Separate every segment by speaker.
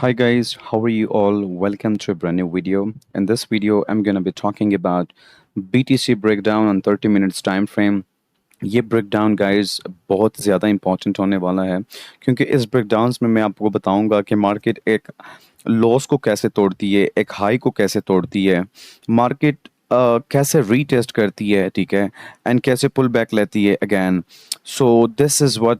Speaker 1: Hi guys, how are you all? Welcome to a brand new video. In this video, I'm going to be talking about BTC breakdown on 30 minutes time frame. ये breakdown guys बहुत ज़्यादा important होने वाला है क्योंकि इस breakdowns में मैं आपको बताऊंगा कि मार्केट एक लॉस को कैसे तोड़ती है, एक हाई को कैसे तोड़ती है, मार्केट कैसे रीटेस्ट करती है, ठीक है, एंड कैसे पुल बैक लेती है again. So this is what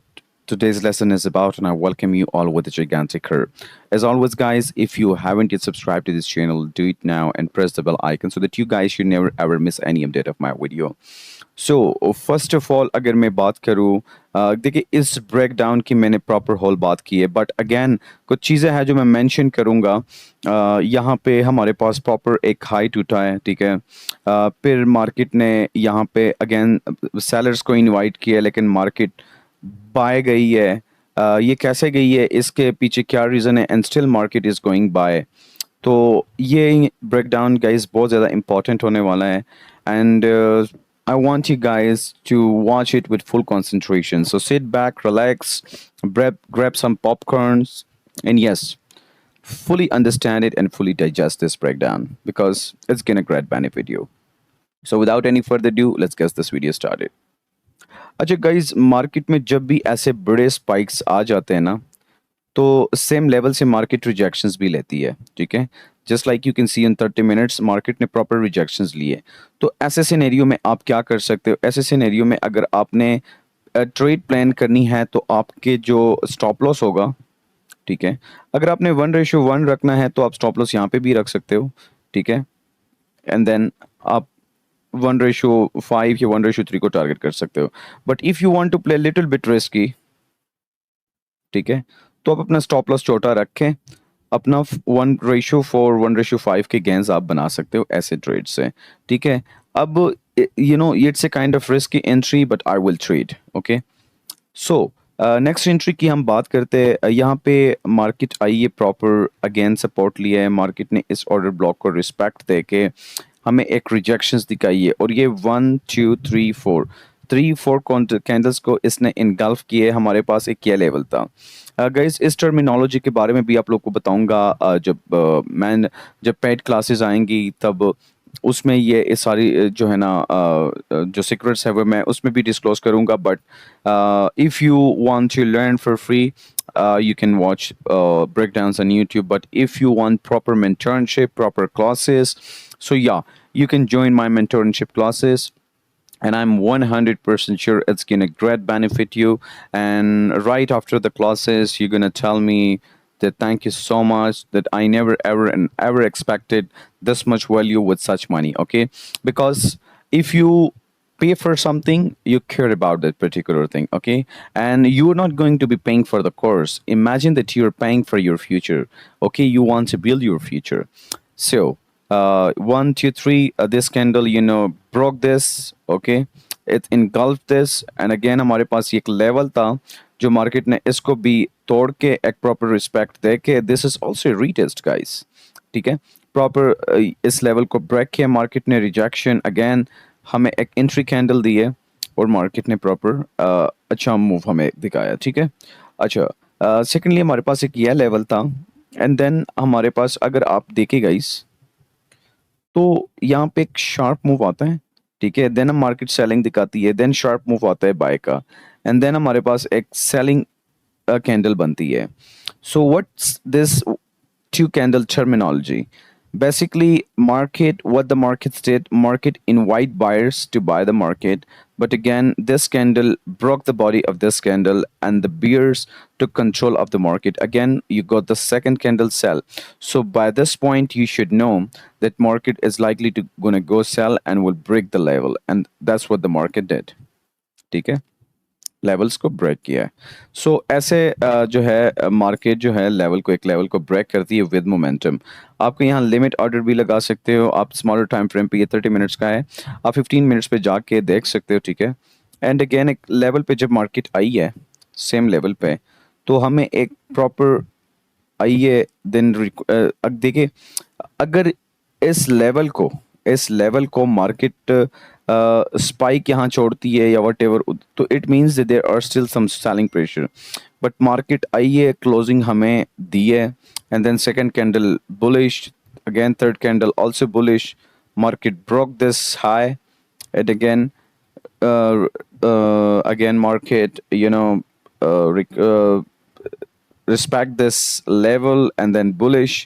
Speaker 1: today's lesson is about, and I welcome you all with a gigantic curve. As always, guys, if you haven't yet subscribed to this channel, do it now and press the bell icon so that you guys should never ever miss any update of my video. So first of all अगर मैं बात करूँ, देखिए इस break down की मैंने proper whole बात की है, बट अगेन कुछ चीज़ें हैं जो मैं मेंशन करूँगा. यहाँ पे हमारे पास प्रॉपर एक हाई टूटा है, ठीक है. फिर मार्केट ने यहाँ पे अगेन सेलर्स को इनवाइट किया, लेकिन मार्केट बाय गई है. ये कैसे गई है, इसके पीछे क्या रीज़न है, and still market is going by. तो ये ब्रेकडाउन गाइस बहुत ज़्यादा इंपॉर्टेंट होने वाला है, and I want you guys to watch it with full concentration. So sit back, relax, grab some popcorns, and yes, fully understand it and fully digest this breakdown because it's gonna great benefit you. So without any further ado, let's get this video started. अच्छा guys, market में जब भी ऐसे बड़े spikes आ जाते हैं ना, तो सेम लेवल से मार्केट रिजेक्शंस भी लेती है, ठीक है. Just like you can C in 30 minutes market ने प्रॉपर रिजेक्शंस लिए. तो ऐसे सिनेरियो में आप क्या कर सकते हो, ऐसे सिनेरियो में अगर आपने ट्रेड प्लान करनी है तो आपके जो स्टॉप लॉस होगा, ठीक है, अगर आपने 1:1 रखना है तो आप स्टॉप लॉस यहाँ पे भी रख सकते हो, ठीक है. एंड देन आप 1:5 या 1:3 को टारगेट कर सकते हो. But if you want to play little bit risky, ठीक है, तो आप अपना स्टॉप लॉस छोटा रखें. अपना 1:4 1:5 के गेंस आप बना सकते हो ऐसे ट्रेड से, ठीक है. अब it's a kind of risky entry but I will trade. Okay, so next entry की हम बात करते हैं. यहाँ पे मार्केट आई है, प्रॉपर अगेन सपोर्ट लिया है मार्केट ने. इस ऑर्डर ब्लॉक को रिस्पेक्ट दे के हमें एक रिजेक्शंस दिखाई है, और ये 1 2 3 4 कैंडल्स को इसने इनगल्फ किए. हमारे पास एक क्या लेवल था गाइस, इस टर्मिनोलॉजी के बारे में भी आप लोग को बताऊंगा जब पेड क्लासेस आएंगी तब उसमें ये इस सारी जो है ना जो सीक्रेट्स है वो मैं उसमें भी डिस्क्लोज करूंगा. But if you want to learn for free, you can watch breakdowns on YouTube. But if you want proper mentorship, proper classes, so yeah, you can join my mentorship classes, and I'm 100% sure it's gonna great benefit you. And right after the classes, you're gonna tell me that thank you so much, that I never ever and ever expected this much value with such money. Okay, because if you pay for something, you care about that particular thing. Okay, and you're not going to be paying for the course. Imagine that you're paying for your future. Okay, you want to build your future. So 1 2 3, this candle broke this. Okay, it engulfed this, and again हमारे पास ये एक level था जो market ने इसको भी तोड़ के एक प्रॉपर रिस्पेक्ट दे के this is also retest guys, ठीक है. प्रॉपर इस लेवल को ब्रेक किया मार्केट ने, रिजेक्शन, अगेन हमें एक एंट्री कैंडल दी है और मार्केट ने प्रॉपर अच्छा मूव हमें दिखाया, ठीक है. अच्छा, सेकेंडली हमारे पास एक यह लेवल था, एंड देन हमारे पास अगर आप देखें गाइस तो यहाँ पे एक शार्प मूव आता है, ठीक है. देन हम मार्केट सेलिंग दिखाती है, देन शार्प मूव आता है बाय का, एंड देन हमारे पास एक सेलिंग कैंडल बनती है. So what's this two candle terminology? Basically, what the market did, market invite buyers to buy the market, but again this candle broke the body of this candle and the bears took control of the market. Again you got the second candle sell. So by this point you should know that market is likely to gonna go sell and will break the level, and that's what the market did, ठीक है. Levels को break किया है. सो ऐसे जो है market जो है लेवल को, एक लेवल को ब्रेक करती है विद मोमेंटम. आपको यहाँ लिमिट ऑर्डर भी लगा सकते हो आप. स्मॉलर टाइम फ्रेम पे ये 30 मिनट्स का है, आप 15 मिनट्स पे जाके देख सकते हो, ठीक है. एंड अगेन एक लेवल पे जब मार्केट आई है सेम लेवल पे, तो हमें एक प्रॉपर आई है. देन देखिए अगर इस लेवल को मार्केट स्पाइक यहाँ छोड़ती है या वट एवर, तो it means there are still some selling pressure. But market आई है, क्लोजिंग हमें दी है, and then second candle bullish, again third candle also bullish. Market broke this high, and uh, again market, respect this level and then bullish.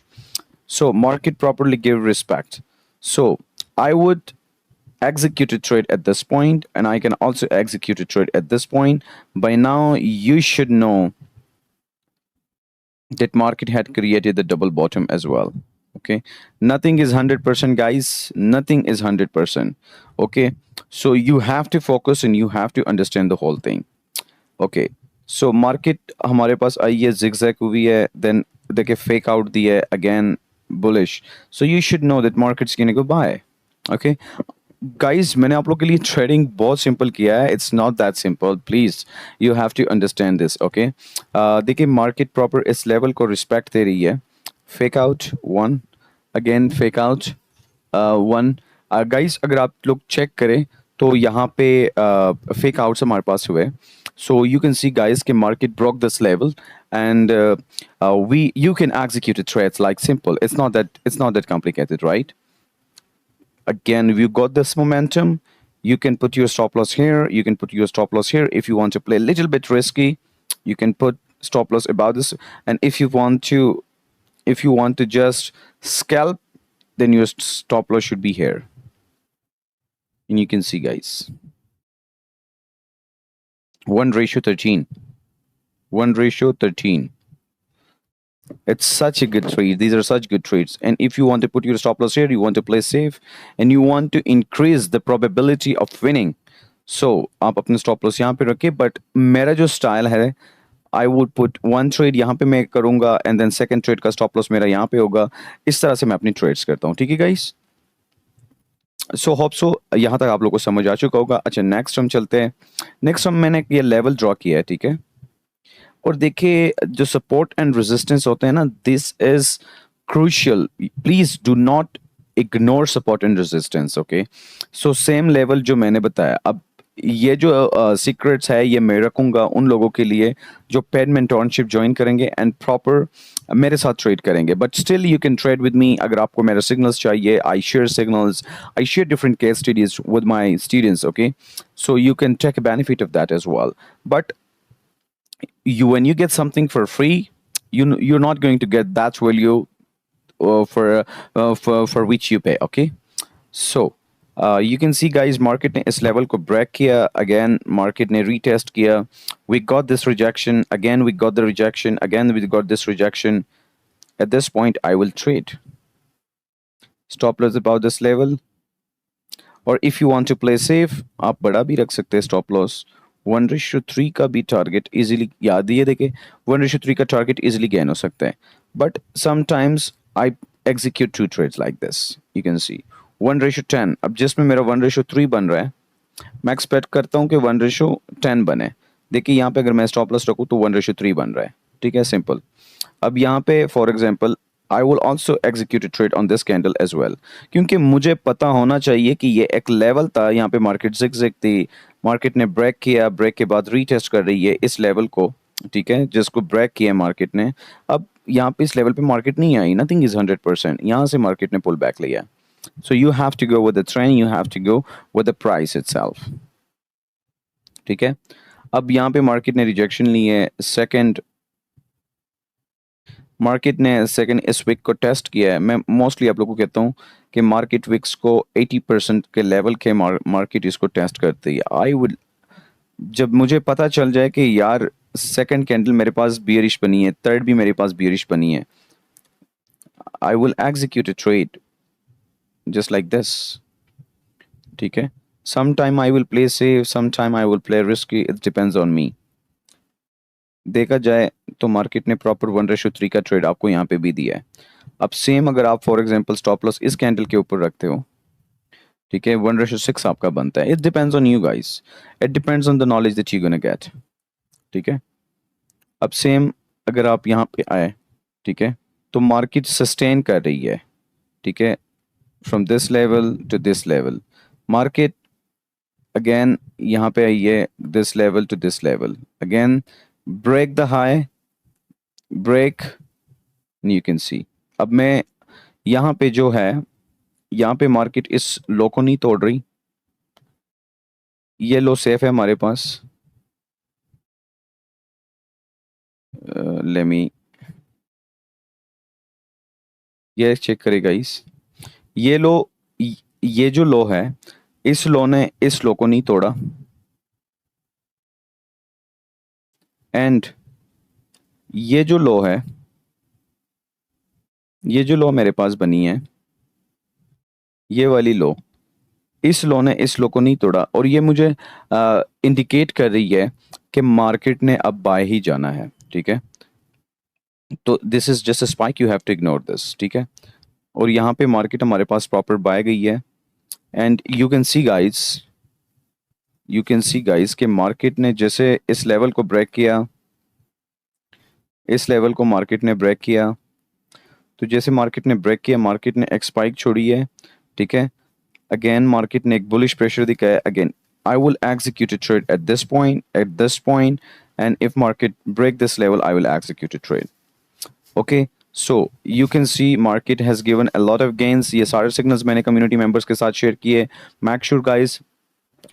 Speaker 1: So market properly give respect. So I would execute a trade at this point, and I can also execute a trade at this point. By now you should know that market had created the double bottom as well. Okay, nothing is 100%, guys, nothing is 100%. Okay, so you have to focus and you have to understand the whole thing. Okay, so market हमारे पास आई है, zigzag हुई है, then देखिए fake out दी है, again bullish. So you should know that market's gonna go buy. Okay, guys, मैंने आप लोग के लिए ट्रेडिंग बहुत सिंपल किया है. It's not that simple, please you have to understand this. Okay, देखिए मार्केट प्रॉपर इस लेवल को रिस्पेक्ट दे रही है. Fake out one, again fake out one. Guys अगर आप लोग चेक करें तो यहाँ पे फेक आउट्स हमारे पास हुए. So you can see guys कि market broke this level, and we you can execute a trades like simple. It's not that complicated, right? Again, if you got this momentum, you can put your stop loss here, you can put your stop loss here. If you want to play a little bit risky, you can put stop loss about this. And if you want to just scalp, then your stop loss should be here. And you can see, guys, 1:13, 1:13. It's such a good trade. These are such good trades. And if you want to put your stop loss here, you want to play safe, and you want to increase the probability of winning. So आप अपने stop loss यहाँ पे रखिए. But मेरा जो style है, I would put one trade यहाँ पे मैं करूँगा, and then second trade का stop loss मेरा यहाँ पे होगा. इस तरह से मैं अपनी trades करता हूँ. ठीक है guys? सो होप सो यहाँ तक आप लोगों को समझ आ चुका होगा. अच्छा, नेक्स्ट हम चलते हैं. नेक्स्ट हम मैंने ये लेवल ड्रॉ किया है. ठीक है, और देखिए जो सपोर्ट एंड रेजिस्टेंस होते हैं ना, this is crucial. Please do not ignore support and resistance. Okay, so same level जो मैंने बताया. अब ये जो सीक्रेट्स है ये मैं रखूंगा उन लोगों के लिए जो पेड मेंटोरशिप ज्वाइन करेंगे एंड प्रॉपर मेरे साथ ट्रेड करेंगे. But still you can trade with me. अगर आपको मेरा सिग्नल्स चाहिए, I share signals, I share different case studies with my students. Okay, so you can take benefit of that as well. But when you get something for free, you're not going to get that value for which you pay. Okay, so you can see, guys, market ने इस level को break किया, again market ने retest किया. We got this rejection, again we got the rejection, again we got this rejection. At this point I will trade. Stop loss about this level, और if you want to play safe, आप बड़ा भी रख सकते हैं stop loss. 1:3 का भी target easily याद ये देखे, 1:3 का टारगेट इजीली गेन हो सकता है. But sometimes I execute two trades like this. You can see 1:10. अब जिसमें मेरा 1:3 बन रहा है, मैं एक्सपेक्ट करता हूँ कि 1:10 बने. देखिए यहाँ पे अगर मैं स्टॉप लॉस रखूँ तो 1:3 बन रहा है. ठीक है, सिंपल. अब यहाँ पे for example I will also execute a trade on this candle as well, क्योंकि मुझे पता होना चाहिए कि ये एक लेवल था. यहाँ पे मार्केट जिग थी, मार्केट ने ब्रेक किया, ब्रेक के बाद रीटेस्ट कर रही है इस लेवल को. ठीक है, जिसको ब्रेक किया मार्केट ने. अब यहाँ पे इस लेवल पे मार्केट नहीं आई, नथिंग इज 100%. यहाँ से मार्केट ने पुल बैक लिया. So you have to go with the trend, you have to go with the price itself. ठीक है, अब यहाँ पे मार्केट ने रिजेक्शन ली है. सेकंड मार्केट ने सेकंड इस वीक को टेस्ट किया है. मैं मोस्टली आप लोगों को कहता हूँ कि मार्केट विक्स को 80% के लेवल के मार्केट इसको टेस्ट करती है. आई वुड, जब मुझे पता चल जाए कि यार सेकंड कैंडल मेरे पास बियरिश बनी है, थर्ड भी मेरे पास बियरिश बनी है, आई will execute a trade just like this. ठीक है, sometime I will play safe, sometime I will play risky. It depends on me. देखा जाए तो मार्केट ने प्रॉपर 1:3 का ट्रेड आपको यहाँ पे भी दिया है. अब सेम अगर आप फॉर एग्जांपल स्टॉप लॉस इस कैंडल के ऊपर रखते हो, ठीक है, 1:6 आपका बनता है. It depends on you guys, it depends on the knowledge that you gonna get. ठीक है, अब सेम अगर आप यहाँ पे आए, ठीक है, तो मार्केट सस्टेन कर रही है. ठीक है, from this level to this level, market again यहाँ पे आई है, this level to this level, again break the high, break, you can see. अब मैं यहाँ पे जो है, यहाँ पे मार्केट इस लो को नहीं तोड़ रही, ये लो सेफ है हमारे पास। लेमी ये चेक करेगा इस, ये लो, ये जो लो है, इस लो ने इस लो को नहीं तोड़ा, एंड ये जो लो है, ये जो लो मेरे पास बनी है, ये वाली लो, इस लो ने इस लो को नहीं तोड़ा, और ये मुझे इंडिकेट कर रही है कि मार्केट ने अब बाय ही जाना है। ठीक है, तो this is just a spike, you have to ignore this. ठीक है, और यहाँ पे मार्केट हमारे पास प्रॉपर बाय गई है, and you can see guys कि मार्केट ने जैसे इस लेवल को ब्रेक किया, इस लेवल को मार्केट ने ब्रेक किया, तो जैसे मार्केट ने ब्रेक किया, मार्केट ने एक स्पाइक छोड़ी है। ठीक है, अगेन मार्केट ने एक बुलिश प्रेशर दिखाया, again I will execute a trade at this point, and if market break this level I will execute a trade. Okay, so you can see market has given a lot of gains. ये सारे signals मैंने community members के साथ share किए। Make sure guys,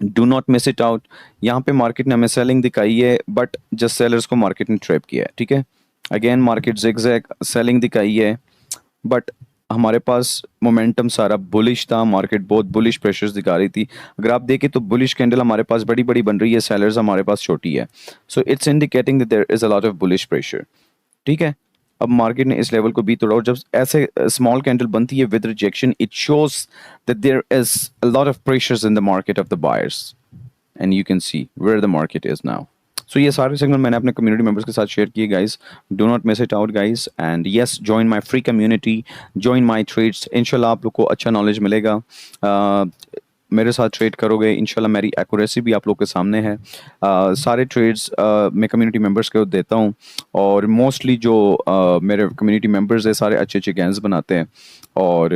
Speaker 1: do not miss it out. यहाँ पे market ने हमें सेलिंग दिखाई है, बट जस्ट सेलर्स को मार्केट ने ट्रैप किया है। ठीक है, अगेन मार्केट जिगजैग सेलिंग दिखाई है, बट हमारे पास मोमेंटम सारा बुलिश था, मार्केट बहुत बुलिश प्रेशर्स दिखा रही थी। अगर आप देखें तो बुलिश कैंडल हमारे पास बड़ी बड़ी बन रही है, सेलर्स हमारे पास छोटी है, so it's indicating that there is a lot of bullish pressure. ठीक है, अब मार्केट ने इस लेवल को भी तोड़ा, और जब ऐसे स्मॉल कैंडल बनती है with rejection, it shows that there is a lot of pressures in the market of the buyers, and you can see where the market is now. So ये सारे सिग्नल मैंने अपने कम्युनिटी मेंबर्स के साथ share किए guys. Do not miss it out guys, and yes, join my free community, join my trades. इंशाल्लाह आप लोग को अच्छा नॉलेज मिलेगा। मेरे साथ ट्रेड करोगे, इंशाल्लाह मेरी एक्यूरेसी भी आप लोग के सामने है। सारे ट्रेड्स मैं कम्युनिटी मेंबर्स को देता हूँ, और मोस्टली जो मेरे कम्युनिटी मेंबर्स हैं सारे अच्छे अच्छे गेम्स बनाते हैं। और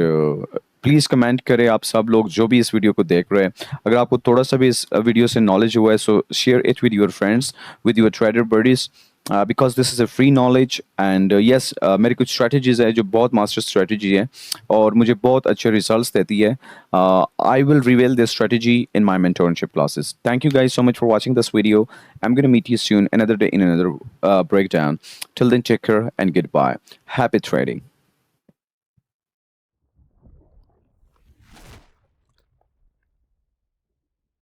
Speaker 1: प्लीज़ कमेंट करें आप सब लोग जो भी इस वीडियो को देख रहे हैं, अगर आपको थोड़ा सा भी इस वीडियो से नॉलेज हुआ है, so share it with your friends, with your trader buddies, because this is a free knowledge. And yes, मेरी कुछ स्ट्रेटजीज है जो बहुत मास्टर स्ट्रेटजी है और मुझे बहुत अच्छे रिजल्ट्स देती है। I will reveal this strategy in my mentorship classes. Thank you guys so much for watching this video. I'm going to meet you soon another day in another breakdown. Till then, take care and goodbye. Happy trading.